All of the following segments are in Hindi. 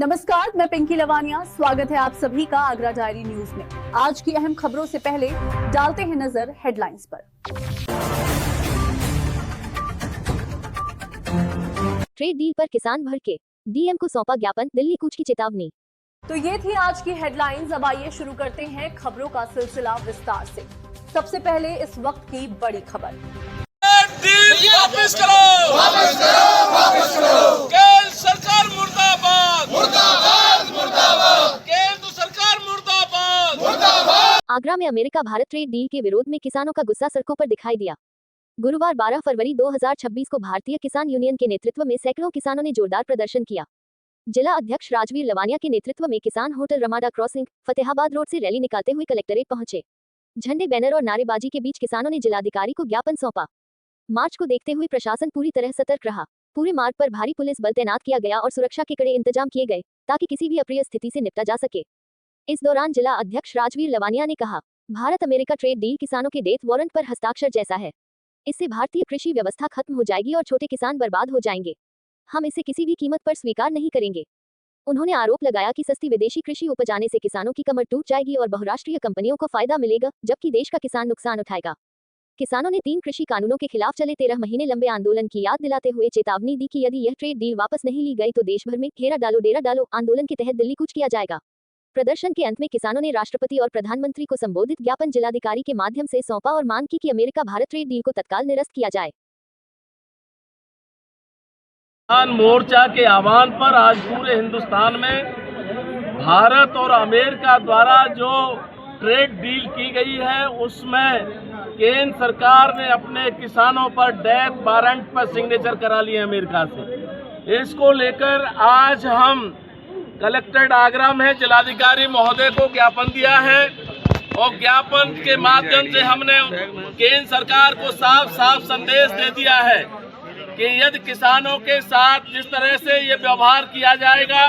नमस्कार, मैं पिंकी लवानिया। स्वागत है आप सभी का आगरा डायरी न्यूज में। आज की अहम खबरों से पहले डालते हैं नजर हेडलाइंस पर। ट्रेड डील पर किसान भड़के, डीएम को सौंपा ज्ञापन, दिल्ली कूच की चेतावनी। तो ये थी आज की हेडलाइंस। अब आइए शुरू करते हैं खबरों का सिलसिला विस्तार से। सबसे पहले इस वक्त की बड़ी खबर। वापस करो, वापस करो, वापस करो। केंद्र सरकार मुर्दाबाद, मुर्दाबाद, मुर्दाबाद। केंद्र सरकार मुर्दाबाद, मुर्दाबाद। आगरा में अमेरिका भारत ट्रेड डील के विरोध में किसानों का गुस्सा सड़कों पर दिखाई दिया। गुरुवार 12 फरवरी 2026 को भारतीय किसान यूनियन के नेतृत्व में सैकड़ों किसानों ने जोरदार प्रदर्शन किया। जिला अध्यक्ष राजवीर लवानिया के नेतृत्व में किसान hotel Ramada crossing, Fatehabad road से रैली निकालते हुए कलेक्ट्रेट पहुंचे। झंडे, बैनर और नारेबाजी के बीच किसानों ने जिलाधिकारी को ज्ञापन सौंपा। मार्च को देखते हुए प्रशासन पूरी तरह सतर्क रहा। पूरे मार्ग पर भारी पुलिस बल तैनात किया गया और सुरक्षा के कड़े इंतजाम किए गए ताकि किसी भी अप्रिय स्थिति से निपटा जा सके। इस दौरान जिला अध्यक्ष राजवीर लवानिया ने कहा, भारत अमेरिका ट्रेड डील किसानों के डेथ वारंट पर हस्ताक्षर जैसा है। इससे भारतीय कृषि व्यवस्था खत्म हो जाएगी और छोटे किसान बर्बाद हो जाएंगे। हम इसे किसी भी कीमत पर स्वीकार नहीं करेंगे। उन्होंने आरोप लगाया कि सस्ती विदेशी कृषि उपज आने से किसानों की कमर टूट जाएगी और बहुराष्ट्रीय कंपनियों को फायदा मिलेगा, जबकि देश का किसान नुकसान उठाएगा। किसानों ने 3 कृषि कानूनों के खिलाफ चले 13 महीने लंबे आंदोलन की याद दिलाते हुए चेतावनी दी कि यदि यह ट्रेड डील वापस नहीं ली गई तो देश भर में घेरा डालो डेरा डालो आंदोलन के तहत दिल्ली कूच किया जाएगा। प्रदर्शन के अंत में किसानों ने राष्ट्रपति और प्रधानमंत्री को संबोधित ज्ञापन जिलाधिकारी के माध्यम से सौंपा और मांग की कि अमेरिका भारत ट्रेड डील को तत्काल निरस्त किया जाए। किसान मोर्चा के आह्वान पर आज पूरे हिंदुस्तान में भारत और अमेरिका द्वारा जो ट्रेड डील की गई है उसमें केंद्र सरकार ने अपने किसानों पर डेथ वारंट पर सिग्नेचर करा लिए अमेरिका से। इसको लेकर आज हम कलेक्ट्रेट आगरा में जिलाधिकारी महोदय को ज्ञापन दिया है और ज्ञापन के माध्यम से हमने केंद्र सरकार को साफ साफ संदेश दे दिया है कि यदि किसानों के साथ जिस तरह से ये व्यवहार किया जाएगा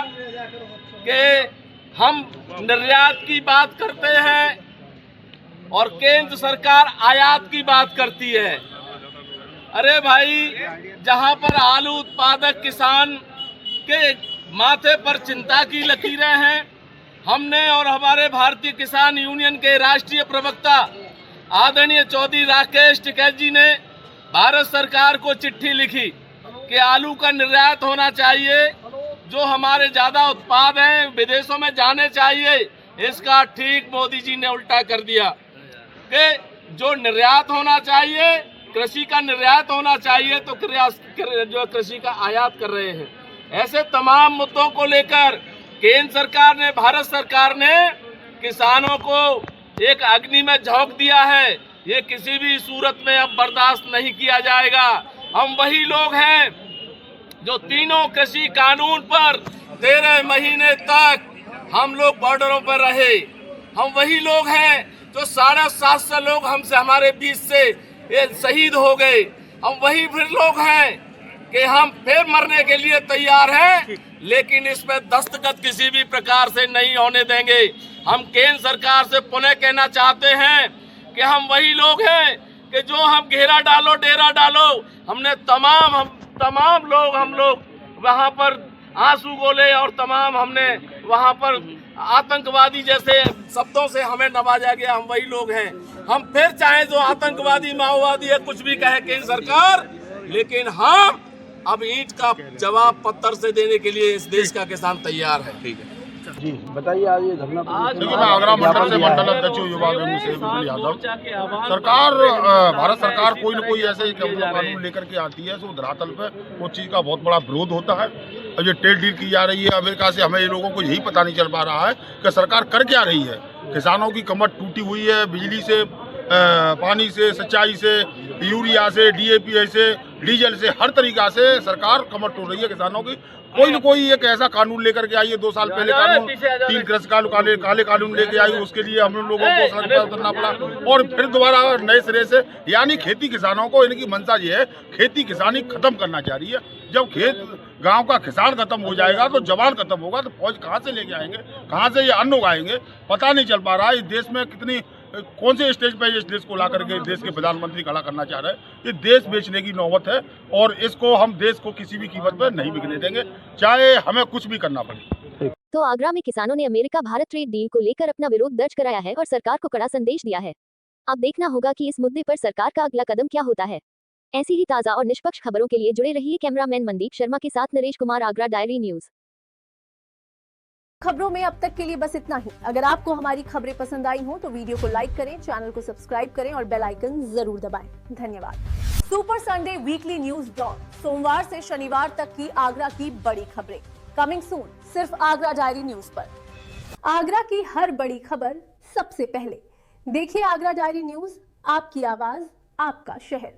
कि हम निर्यात की बात करते हैं और केंद्र सरकार आयात की बात करती है। अरे भाई, जहां पर आलू उत्पादक किसान के माथे पर चिंता की लकीरें हैं, हमने और हमारे भारतीय किसान यूनियन के राष्ट्रीय प्रवक्ता आदरणीय चौधरी राकेश टिकैत जी ने भारत सरकार को चिट्ठी लिखी कि आलू का निर्यात होना चाहिए, जो हमारे ज्यादा उत्पाद हैं विदेशों में जाने चाहिए। इसका ठीक मोदी जी ने उल्टा कर दिया कि जो निर्यात होना चाहिए, कृषि का निर्यात होना चाहिए, तो जो कृषि का आयात कर रहे हैं। ऐसे तमाम मुद्दों को लेकर केंद्र सरकार ने, भारत सरकार ने किसानों को एक अग्नि में झोंक दिया है। ये किसी भी सूरत में अब बर्दाश्त नहीं किया जाएगा। हम वही लोग हैं जो तीनों कृषि कानून पर 13 महीने तक हम लोग बॉर्डरों पर रहे। हम वही लोग हैं जो 750 लोग हमसे हमारे बीच से ये शहीद हो गए। हम वही फिर लोग हैं कि हम फिर मरने के लिए तैयार हैं, लेकिन इस पे दस्तखत किसी भी प्रकार से नहीं होने देंगे। हम केंद्र सरकार से पुनः कहना चाहते हैं कि हम वही लोग हैं कि जो हम घेरा डालो डेरा डालो, हमने हम लोग वहाँ पर आंसू गोले और हमने वहाँ पर आतंकवादी जैसे शब्दों से हमें नवाजा गया। हम वही लोग हैं। हम फिर चाहे जो आतंकवादी माओवादी है कुछ भी कहे केंद्र सरकार, लेकिन हम अब ईंट का जवाब पत्थर से देने के लिए इस देश का किसान तैयार है। ठीक है जी, बताइए आज ये धरना। देखिए, मैं आगरा मंडल से मंडल अध्यक्ष युवा विंग से विपुल यादव। सरकार, भारत सरकार कोई न कोई ऐसे कानून लेकर के आती है तो धरातल पे वो चीज़ का बहुत बड़ा विरोध होता है। अब ये ट्रेड डील की जा रही है अमेरिका से, हमें ये लोगों को यही पता नहीं चल पा रहा है कि सरकार कर क्या रही है। किसानों की कमर टूटी हुई है, बिजली से, पानी से, सिंचाई से, यूरिया से, डीएपी से, डीजल से, हर तरीका से सरकार कमर तोड़ रही है किसानों की। कोई न कोई एक ऐसा कानून लेकर के आई है। 2 साल पहले कानून 3 कृषि काले कानून लेके आई, उसके लिए हम लोगों को सड़क पर उतरना पड़ा और फिर दोबारा नए सिरे से। यानी खेती किसानों को, इनकी मंशा ये है खेती किसानी खत्म करना चाह रही है। जब खेत गांव का किसान खत्म हो जाएगा तो जवान खत्म होगा तो फौज कहाँ से लेके आएंगे, कहाँ से ये अन्न उगाएंगे, पता नहीं चल पा रहा है। इस देश में कितनी कौन से स्टेज पे इस देश को ला करके देश के प्रधानमंत्री खड़ा करना चाह रहे हैं। ये देश बेचने की नौबत है और इसको हम देश को किसी भी कीमत पर नहीं बिकने देंगे, चाहे हमें कुछ भी करना पड़े। तो आगरा में किसानों ने अमेरिका भारत ट्रेड डील को लेकर अपना विरोध दर्ज कराया है और सरकार को कड़ा संदेश दिया है। अब देखना होगा कि इस मुद्दे पर सरकार का अगला कदम क्या होता है। ऐसी ही ताज़ा और निष्पक्ष खबरों के लिए जुड़े रहिए कैमरामैन मनदीप शर्मा के साथ नरेश कुमार, आगरा डायरी न्यूज। खबरों में अब तक के लिए बस इतना ही। अगर आपको हमारी खबरें पसंद आई हो तो वीडियो को लाइक करें, चैनल को सब्सक्राइब करें और बेल आइकन जरूर दबाएं। धन्यवाद। Super Sunday weekly news blog, सोमवार से शनिवार तक की आगरा की बड़ी खबरें, कमिंग सून सिर्फ आगरा डायरी न्यूज पर। आगरा की हर बड़ी खबर सबसे पहले देखिए आगरा डायरी न्यूज, आपकी आवाज आपका शहर।